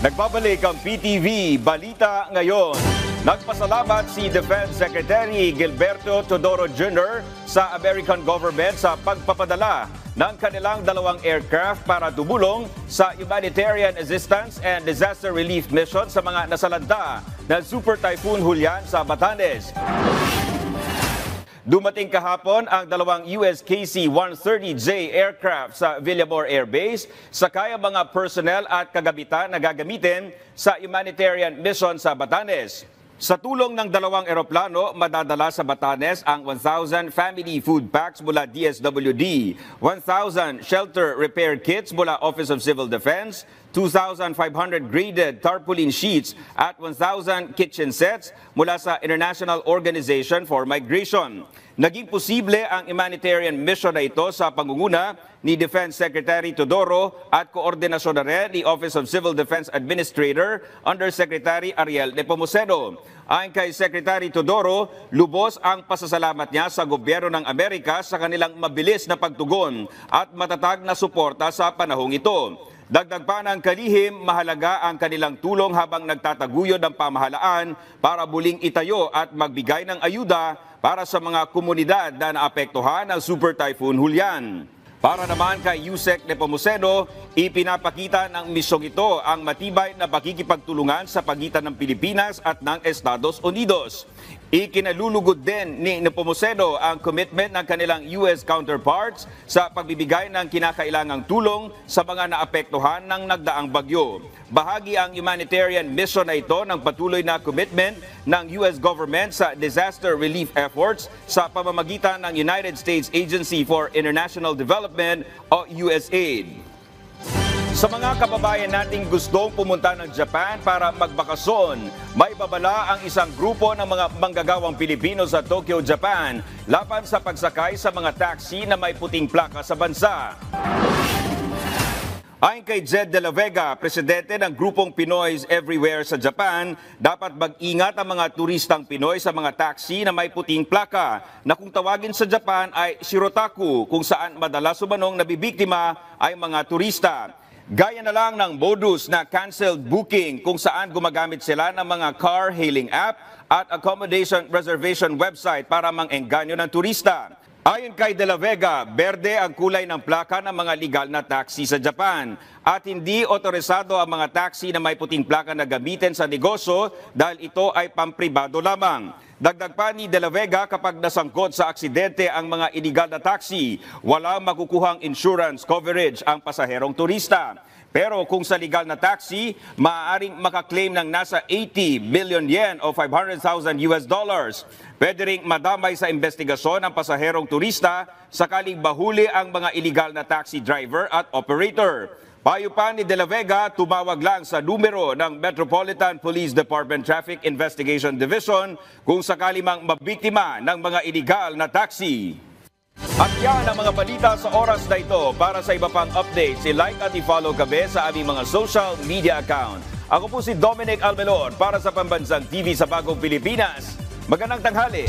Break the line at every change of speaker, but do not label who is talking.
Nagbabalik ang PTV Balita Ngayon. Nagpasalamat si Defense Secretary Gilberto Teodoro Jr. sa American government sa pagpapadala ng kanilang 2 aircraft para tumulong sa humanitarian assistance and disaster relief mission sa mga nasalanta ng Super Typhoon Julian sa Batanes. Dumating kahapon ang 2 US KC-130J aircraft sa Villamor Air Base, sakay ang mga personnel at kagabitan na gagamitin sa humanitarian mission sa Batanes. Sa tulong ng 2 eroplano, madadala sa Batanes ang 1,000 family food packs mula DSWD, 1,000 shelter repair kits mula Office of Civil Defense, 2,500 graded tarpaulin sheets at 1,000 kitchen sets mula sa International Organization for Migration. Naging posible ang humanitarian mission na ito sa pangunguna ni Defense Secretary Teodoro at koordinasyon na rin ni Office of Civil Defense Administrator Undersecretary Ariel Nepomuceno. Ayon kay Secretary Teodoro, lubos ang pasasalamat niya sa gobyerno ng Amerika sa kanilang mabilis na pagtugon at matatag na suporta sa panahong ito. Dagdag pa ng kalihim, mahalaga ang kanilang tulong habang nagtataguyod ang pamahalaan para muling itayo at magbigay ng ayuda para sa mga komunidad na naapektuhan ng Super Typhoon Julian. Para naman kay Yusek Nepomuceno, ipinapakita ng misyong ito ang matibay na pakikipagtulungan sa pagitan ng Pilipinas at ng Estados Unidos. Ikinalulugod din ni Nepomuceno ang commitment ng kanilang US counterparts sa pagbibigay ng kinakailangang tulong sa mga naapektuhan ng nagdaang bagyo. Bahagi ang humanitarian mission na ito ng patuloy na commitment ng US government sa disaster relief efforts sa pamamagitan ng United States Agency for International Development o USAID. Sa mga kababayan nating gustong pumunta ng Japan para magbakasyon, may babala ang isang grupo ng mga manggagawang Pilipino sa Tokyo, Japan, laban sa pagsakay sa mga taxi na may puting plaka sa bansa. Ayon kay Jed De La Vega, presidente ng grupong Pinoys Everywhere sa Japan, dapat mag-ingat ang mga turistang Pinoy sa mga taxi na may puting plaka na kung tawagin sa Japan ay shirotaku, kung saan madalas umanong nabibiktima ay mga turista. Gaya na lang ng modus na canceled booking kung saan gumagamit sila ng mga car hailing app at accommodation reservation website para mang-engganyo ng turista. Ayon kay De La Vega, berde ang kulay ng plaka ng mga legal na taxi sa Japan at hindi otorisado ang mga taxi na may puting plaka na gamitin sa negosyo dahil ito ay pampribado lamang. Dagdag pa ni De La Vega, kapag nasangkot sa aksidente ang mga illegal na taxi, walang makukuhang insurance coverage ang pasaherong turista. Pero kung sa legal na taxi, maaaring makaklaim ng nasa 80 billion yen o $500,000 US. Pwede ring madamay sa investigasyon ng pasaherong turista sakaling bahuli ang mga illegal na taxi driver at operator. Payo pa ni De La Vega, tumawag lang sa numero ng Metropolitan Police Department Traffic Investigation Division kung sakali mang mabiktima ng mga illegal na taxi. At yan ang mga balita sa oras na ito. Para sa iba pang updates, i-like at i-follow kami sa aming mga social media account. Ako po si Dominic Almelor para sa Pambansang TV sa Bagong Pilipinas. Magandang tanghali.